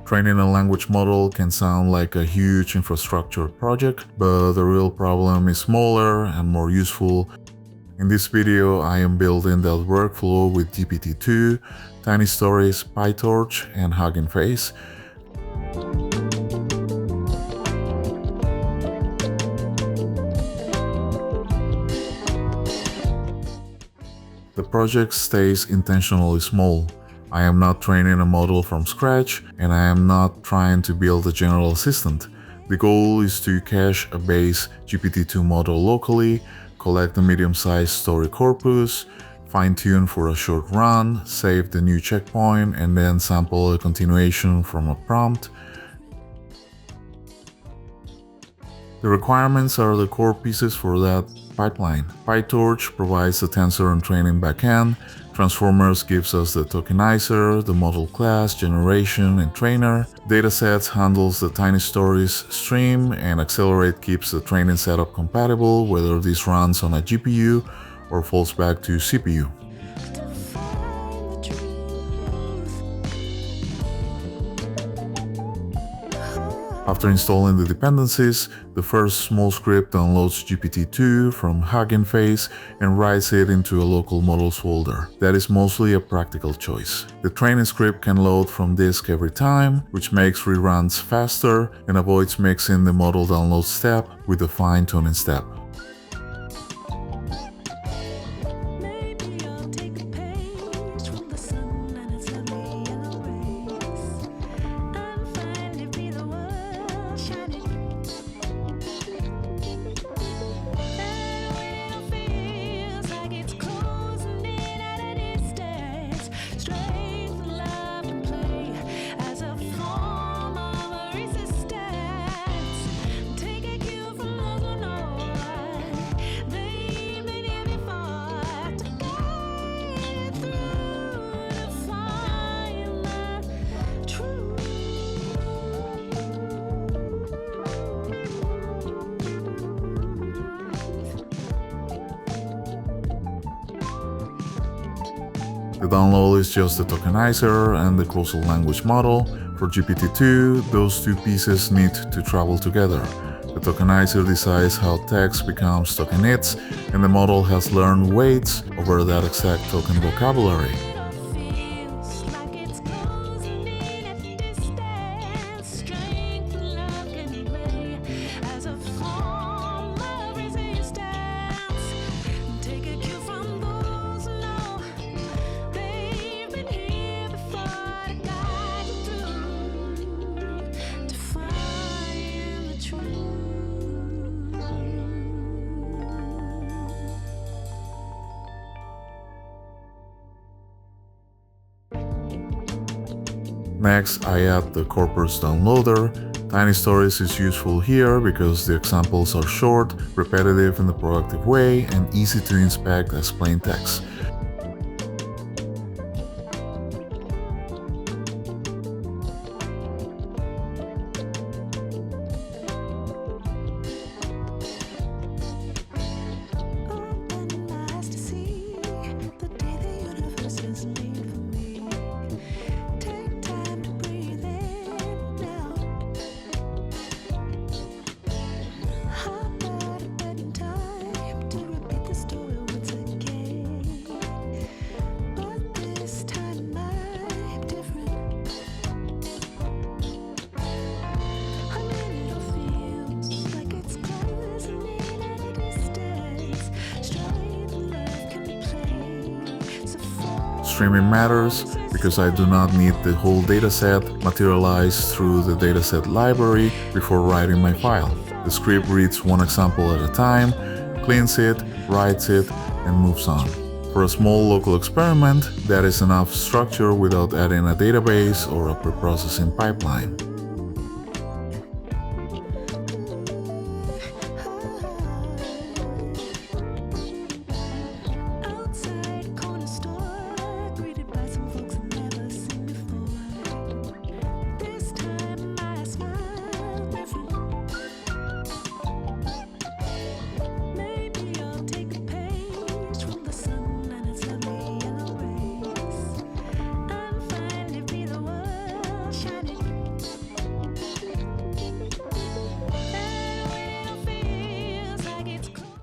Training a language model can sound like a huge infrastructure project, but the real problem is smaller and more useful. In this video, I am building that workflow with GPT-2, Tiny Stories, PyTorch, and Hugging Face. The project stays intentionally small. I am not training a model from scratch, and I am not trying to build a general assistant. The goal is to cache a base GPT-2 model locally, collect a medium-sized story corpus, fine-tune for a short run, save the new checkpoint, and then sample a continuation from a prompt. The requirements are the core pieces for that pipeline. PyTorch provides the tensor and training backend. Transformers gives us the tokenizer, the model class, generation, and trainer. Datasets handles the tiny stories stream, and Accelerate keeps the training setup compatible, whether this runs on a GPU or falls back to CPU. After installing the dependencies, the first small script downloads GPT-2 from Hugging Face and writes it into a local models folder. That is mostly a practical choice. The training script can load from disk every time, which makes reruns faster and avoids mixing the model download step with the fine-tuning step. The download is just the tokenizer and the causal language model. For GPT-2, those two pieces need to travel together. The tokenizer decides how text becomes tokenits, and the model has learned weights over that exact token vocabulary. Next, I add the corpus downloader. Tiny Stories is useful here because the examples are short, repetitive in a productive way, and easy to inspect as plain text. Streaming matters because I do not need the whole dataset materialized through the dataset library before writing my file. The script reads one example at a time, cleans it, writes it, and moves on. For a small local experiment, that is enough structure without adding a database or a preprocessing pipeline.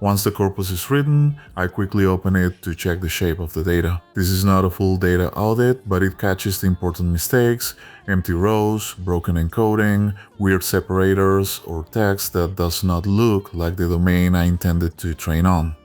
Once the corpus is written, I quickly open it to check the shape of the data. This is not a full data audit, but it catches the important mistakes, empty rows, broken encoding, weird separators, or text that does not look like the domain I intended to train on.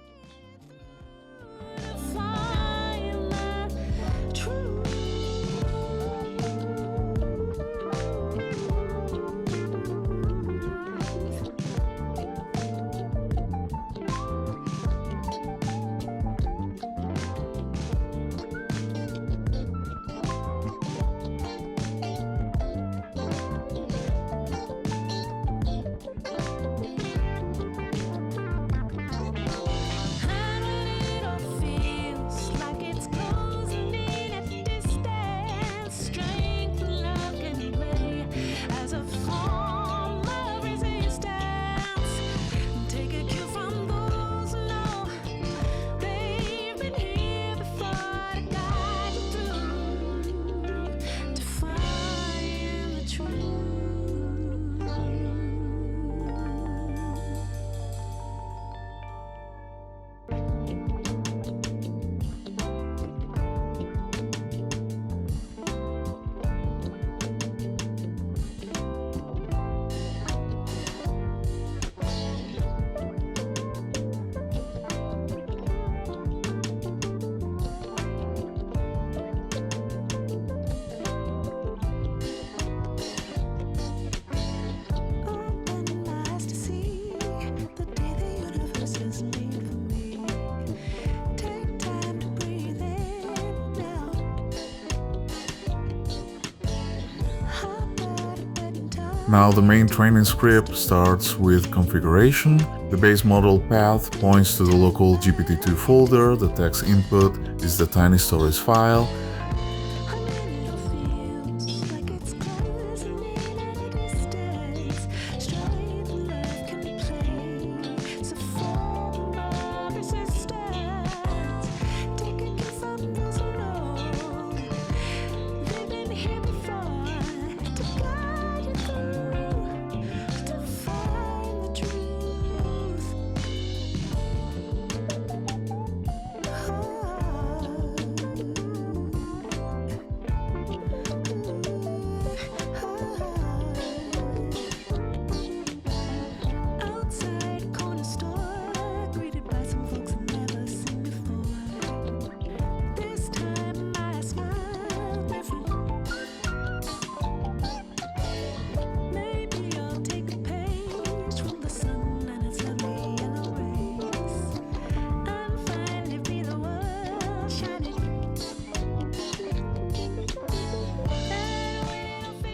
Now the main training script starts with configuration. The base model path points to the local GPT-2 folder, the text input is the tiny stories file,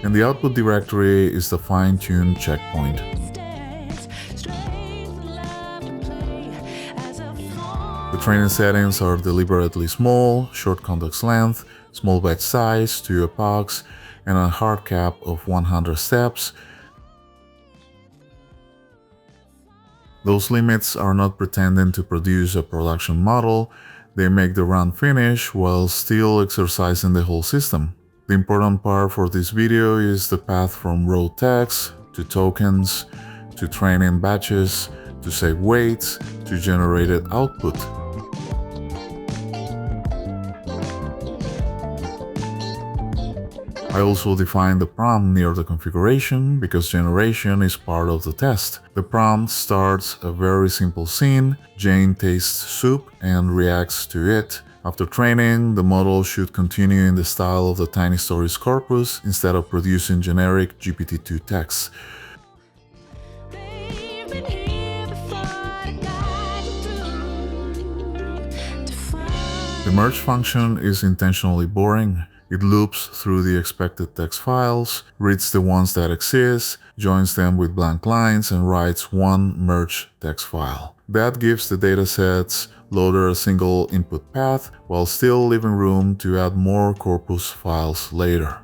and the output directory is the fine-tuned checkpoint. The training settings are deliberately small, short context length, small batch size, 2 epochs, and a hard cap of 100 steps. Those limits are not pretending to produce a production model, they make the run finish while still exercising the whole system. The important part for this video is the path from raw text to tokens, to training batches, to save weights, to generated output. I also define the prompt near the configuration because generation is part of the test. The prompt starts a very simple scene, Jane tastes soup and reacts to it. After training, the model should continue in the style of the tiny stories corpus instead of producing generic GPT-2 text. The merge function is intentionally boring. It loops through the expected text files, reads the ones that exist, joins them with blank lines, and writes one merge text file. That gives the datasets loader a single input path while still leaving room to add more corpus files later.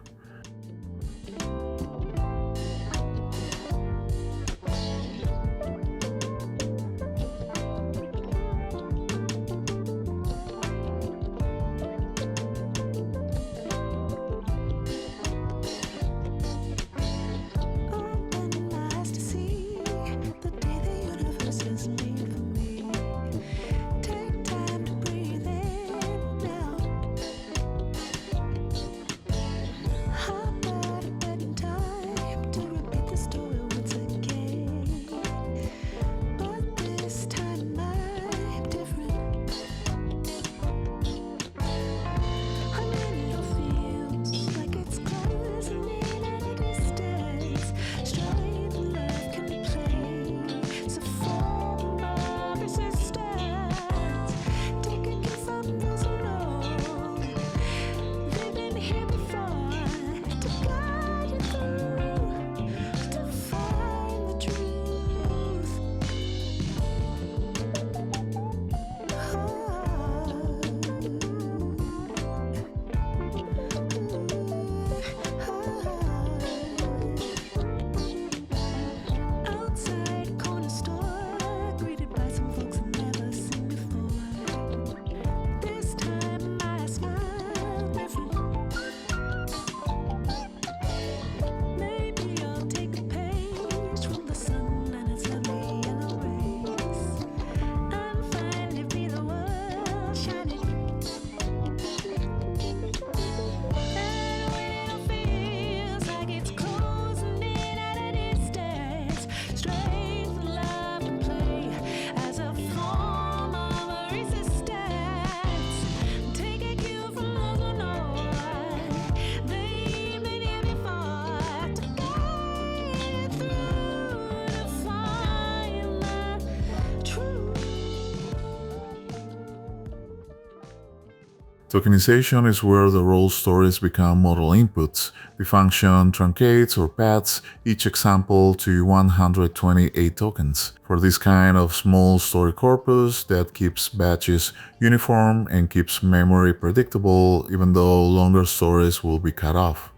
Tokenization is where the role stories become model inputs. The function truncates or pads each example to 128 tokens. For this kind of small story corpus that keeps batches uniform and keeps memory predictable even though longer stories will be cut off.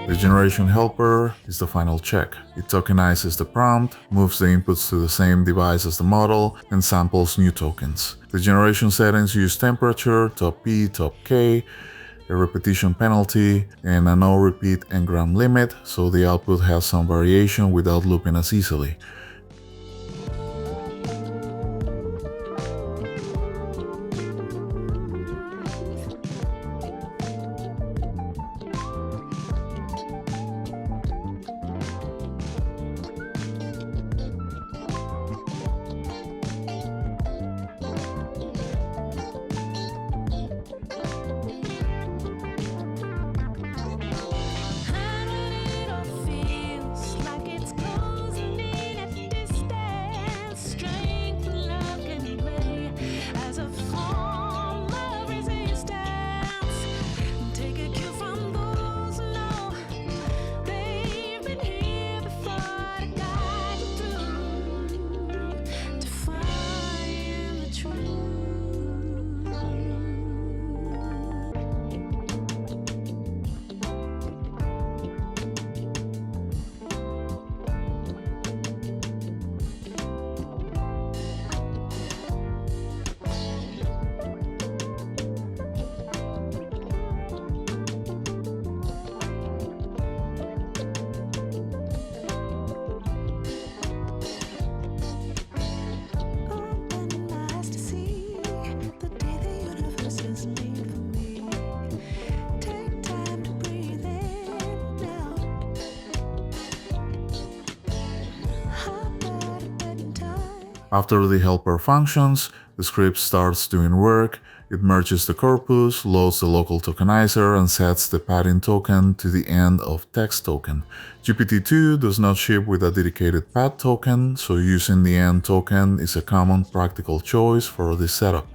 The generation helper is the final check. It tokenizes the prompt, moves the inputs to the same device as the model, and samples new tokens. The generation settings use temperature, top P, top K, a repetition penalty, and a no-repeat engram limit, so the output has some variation without looping as easily. After the helper functions, the script starts doing work. It merges the corpus, loads the local tokenizer, and sets the padding token to the end of text token. GPT-2 does not ship with a dedicated pad token, so using the end token is a common practical choice for this setup.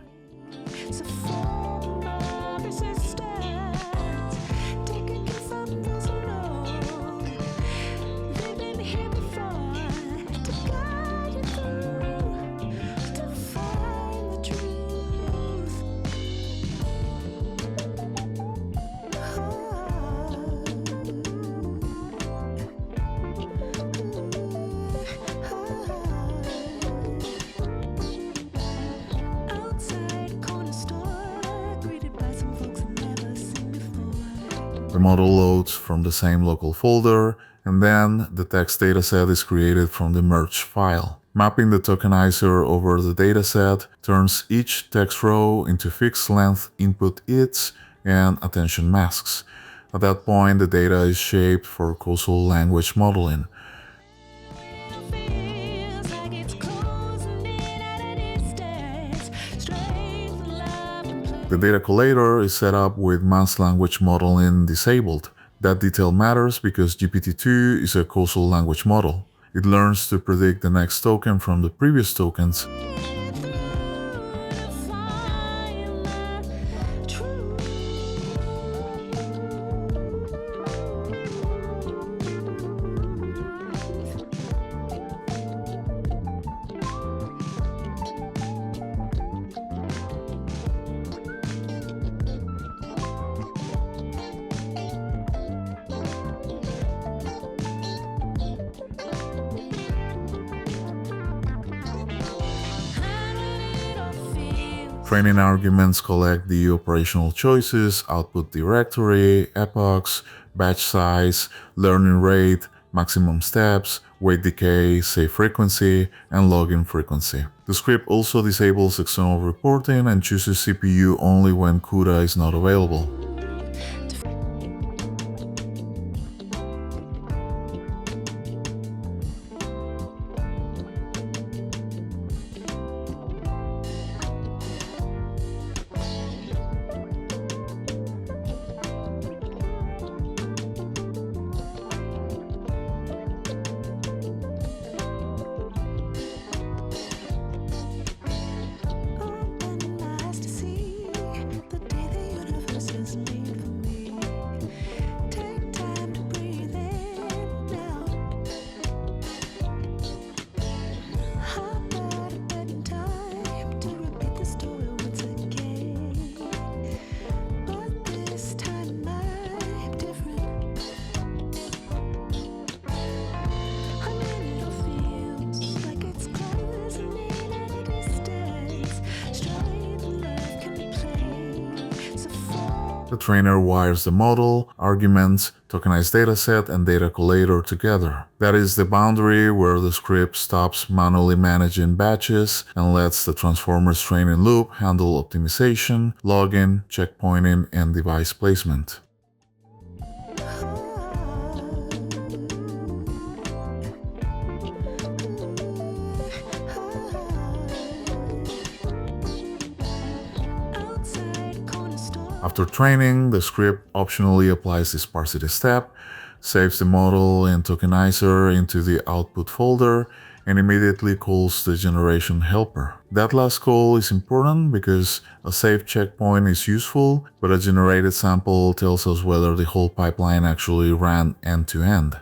The model loads from the same local folder, and then the text dataset is created from the merged file. Mapping the tokenizer over the dataset turns each text row into fixed-length input its and attention masks. At that point, the data is shaped for causal language modeling. The data collator is set up with mass language modeling disabled. That detail matters because GPT-2 is a causal language model. It learns to predict the next token from the previous tokens. Training arguments collect the operational choices, output directory, epochs, batch size, learning rate, maximum steps, weight decay, save frequency, and login frequency. The script also disables external reporting and chooses CPU only when CUDA is not available. The trainer wires the model, arguments, tokenized dataset, and data collator together. That is the boundary where the script stops manually managing batches and lets the transformers training loop handle optimization, login, checkpointing, and device placement. After training, the script optionally applies the sparsity step, saves the model and tokenizer into the output folder, and immediately calls the generation helper. That last call is important because a saved checkpoint is useful, but a generated sample tells us whether the whole pipeline actually ran end-to-end.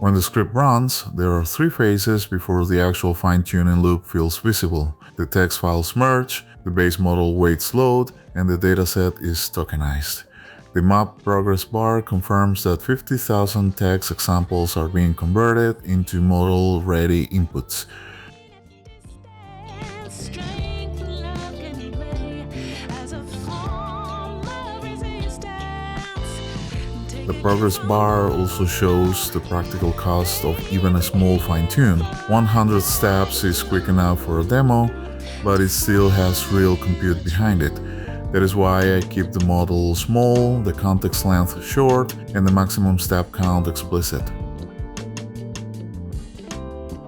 When the script runs, there are three phases before the actual fine-tuning loop feels visible. The text files merge, the base model weights load, and the dataset is tokenized. The map progress bar confirms that 50,000 text examples are being converted into model-ready inputs. The progress bar also shows the practical cost of even a small fine-tune. 100 steps is quick enough for a demo, but it still has real compute behind it. That is why I keep the model small, the context length short, and the maximum step count explicit.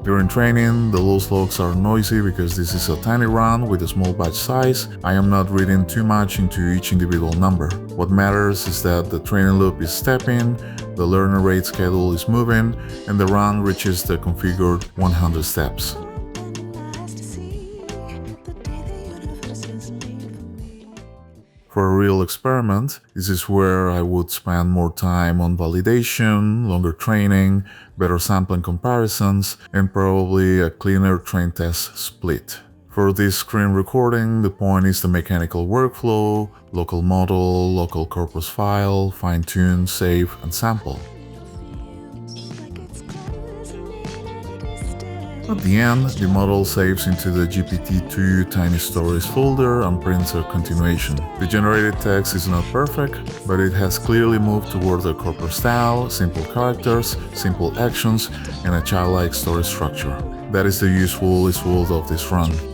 During training, the loss logs are noisy because this is a tiny run with a small batch size. I am not reading too much into each individual number. What matters is that the training loop is stepping, the learner rate schedule is moving, and the run reaches the configured 100 steps. For a real experiment, this is where I would spend more time on validation, longer training, better sampling comparisons, and probably a cleaner train-test split. For this screen recording, the point is the mechanical workflow, local model, local corpus file, fine-tune, save, and sample. At the end, the model saves into the GPT-2 tiny stories folder and prints a continuation. The generated text is not perfect, but it has clearly moved toward a corpus style, simple characters, simple actions, and a childlike story structure. That is the useful result of this run.